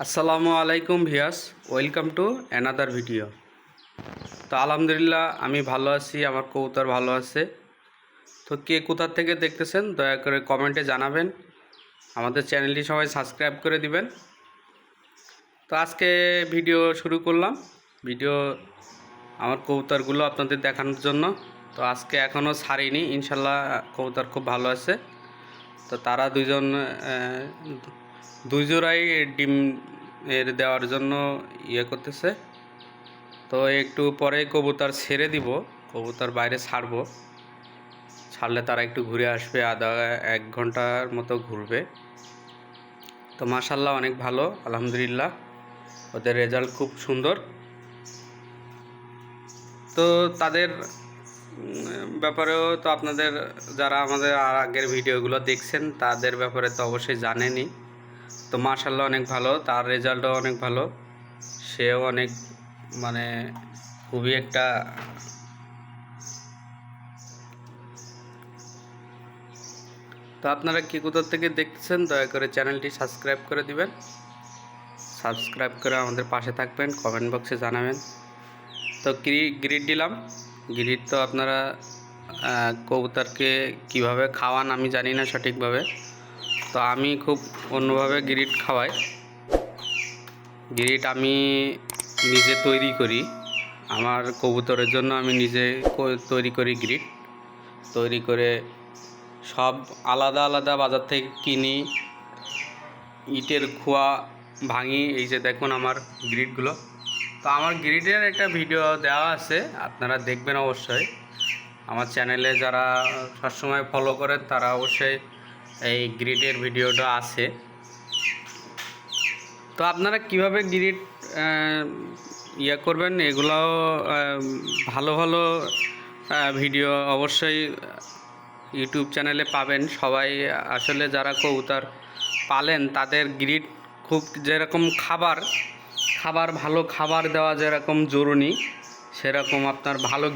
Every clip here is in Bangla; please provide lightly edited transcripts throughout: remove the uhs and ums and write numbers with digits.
আসসালামু আলাইকুম ভিয়াস, ওয়েলকাম টু অ্যানাদার ভিডিও। তো আলহামদুলিল্লাহ আমি ভালো আছি, আমার কবুতর ভালো আছে। তো কে কোথা থেকে দেখতেছেন দয়া করে কমেন্টে জানাবেন। আমাদের চ্যানেলটি সবাই সাবস্ক্রাইব করে দিবেন। তো আজকে ভিডিও শুরু করলাম, ভিডিও আমার কবুতরগুলো আপনাদের দেখানোর জন্য। তো আজকে এখনও ছাড়িনি, ইনশাল্লাহ কবুতর খুব ভালো আছে। তো তারা দুই জোড়াই ডিম দেওয়ার জন্য করতেছে। তো একটু পরে কবুতর ছেড়ে দিব, কবুতর বাইরে ছাড়লে তারা একটু ঘুরে আসবে, আধা এক ঘন্টার মতো ঘুরবে। তো মাশাল্লাহ অনেক ভালো, আলহামদুলিল্লাহ ওদের রেজাল্ট খুব সুন্দর। তো তাদের ব্যাপারেও তো আপনাদের যারা আমাদের আগের ভিডিওগুলো দেখছেন তাদের ব্যাপারে তো অবশ্যই জানেনই। তো মাশাল্লাহ অনেক ভালো, তার রেজাল্টও অনেক ভালো, সেও অনেক খুবই একটা তো আপনারা কি কোথা থেকে দেখতেছেন দয়া করে চ্যানেলটি সাবস্ক্রাইব করে দিবেন, সাবস্ক্রাইব করে আমাদের পাশে থাকবেন, কমেন্ট বক্সে জানাবেন। তো গ্রিড দিলাম, গ্রিড তো আপনারা কবুতরকে কিভাবে খাওয়ান আমি জানি না সঠিকভাবে। তো আমি খুব অন্যভাবে গ্রিড খাওয়াই। গ্রিড আমি নিজে তৈরি করি, আমার কবুতরের জন্য আমি নিজে তৈরি করি। গ্রিড তৈরি করে সব আলাদা আলাদা বাজার থেকে কিনি, ইটের খোয়া ভাঙি। এই যে দেখুন আমার গ্রিডগুলো। তো আমার গ্রিডের একটা ভিডিও দেওয়া আছে, আপনারা দেখবেন অবশ্যই। আমার চ্যানেলে যারা সবসময় ফলো করেন তারা অবশ্যই এই গ্রিডের ভিডিওটা আছে। তো আপনারা কিভাবে গ্রিড করবেন এগুলাও ভালো ভালো ভিডিও অবশ্যই ইউটিউব চ্যানেলে পাবেন। সবাই আসলে যারা কবুতর পালেন তাদের গ্রিড খুব যেরকম খাবার ভালো খাবার দেওয়া যেরকম জরুরি, সেরকম আপনার ভালো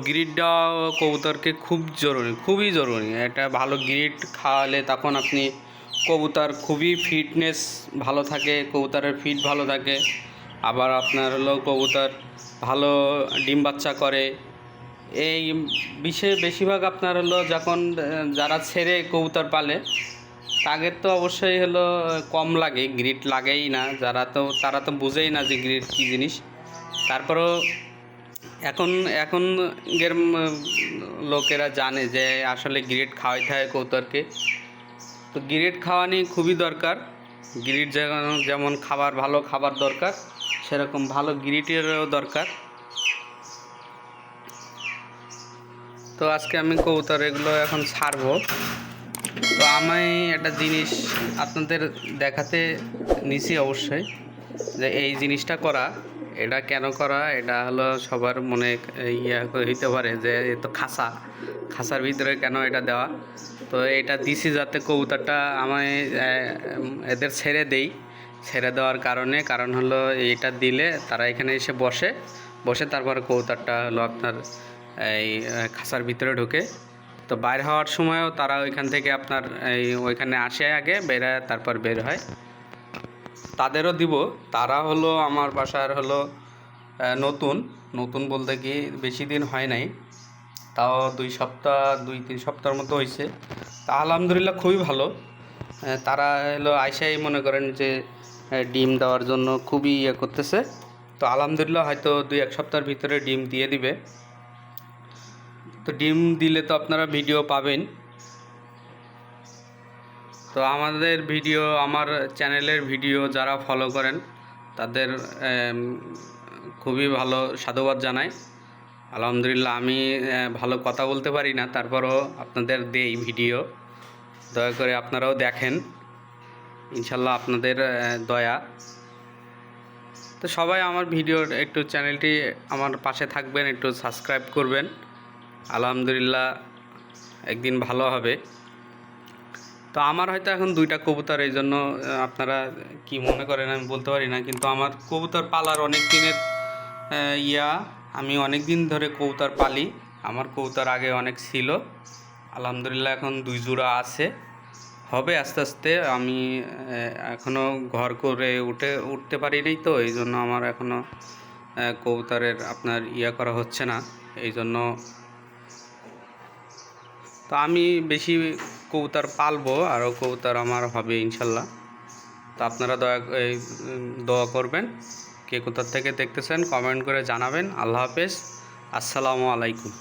গ্রিড দেওয়া কবুতরকে খুব জরুরি, খুবই জরুরি। এটা ভালো গ্রিড খাওয়ালে তখন আপনি কবুতর খুবই ফিটনেস ভালো থাকে, কবুতরের ফিট ভালো থাকে। আবার আপনার হলো কবুতর ভালো ডিম বাচ্চা করে। এই বেশিরভাগ আপনার হলো যখন যারা ছেড়ে কবুতর পালে তাদের তো অবশ্যই হলো কম লাগে, গ্রিড লাগেই না। তারা তো বুঝেই না যে গ্রিড কী জিনিস। তারপরেও এখনকার লোকেরা জানে যে আসলে গ্রিড খাওয়াইতে হয় কবুতরকে। তো গ্রিড খাওয়ানি খুবই দরকার। গ্রিড যেমন ভালো খাবার দরকার, সেরকম ভালো গ্রিডেরও দরকার। তো আজকে আমি কবুতর এগুলো এখন ছাড়বো। তো আমি একটা জিনিস আপনাদের দেখাতে নিছি অবশ্যই, যে এই জিনিসটা করা, এটা কেন করা, এটা হলো সবার মনে হইতে পারে যে তো খাসার ভিতরে কেন এটা দেওয়া। তো এটা দিছি যাতে কবুতরটা এদের ছেড়ে দেওয়ার কারণ হলো এইটা দিলে তারা এখানে এসে বসে তারপরে কবুতরটা হলো আপনার এই খাসার ভিতরে ঢোকে। তো বাইর হওয়ার সময়ও তারা ওইখান থেকে আপনার ওইখানে আসে, আগে তারপর বের হয়। তাদেরও দিব। তারা হলো আমার বাসার হলো নতুন বলতে কি বেশি দিন হয় নাই, তাও 2-3 সপ্তাহের মতো হয়েছে। তা আলহামদুলিল্লাহ খুবই ভালো। তারা হলো আইসাই মনে করেন যে ডিম দেওয়ার জন্য খুবই করতেছে। তো আলহামদুলিল্লাহ হয়তো 2-1 সপ্তাহের ভিতরে ডিম দিয়ে দিবে। তো ডিম দিলে তো আপনারা ভিডিও পাবেন। তো আমার চ্যানেলের ভিডিও যারা ফলো করেন তাদের খুবই ভালো সাধুবাদ জানাই। আলহামদুলিল্লাহ আমি ভালো কথা বলতে পারি না, তারপরও আপনাদের দেই ভিডিও, দয়া করে আপনারাও দেখেন, ইনশাল্লাহ আপনাদের দয়া। তো সবাই আমার ভিডিওর একটু চ্যানেলটি আমার পাশে থাকবেন, একটু সাবস্ক্রাইব করবেন। আলহামদুলিল্লাহ একদিন ভালো হবে। তো আমার হয়তো এখন 2টা কবুতর, এই জন্য আপনারা কি মনে করেন আমি বলতে পারি না, কিন্তু আমার কবুতর পালার অনেক দিনের আমি অনেক দিন ধরে কবুতর পালি। আমার কবুতর আগে অনেক ছিল, আলহামদুলিল্লাহ এখন 2 জোড়া আছে। হবে আস্তে আস্তে। আমি এখনও ঘর করে উঠতে পারিনি, তো এই জন্য আমার এখনও কবুতরের আপনার করা হচ্ছে না। এই জন্য তো আমি বেশি কবুতর পালবো, আরও কবুতর আমার হবে ইনশাল্লাহ। তো আপনারা দোয়া করবেন। কে কোথা থেকে দেখতেছেন কমেন্ট করে জানাবেন। আল্লাহ হাফেজ, আসসালামু আলাইকুম।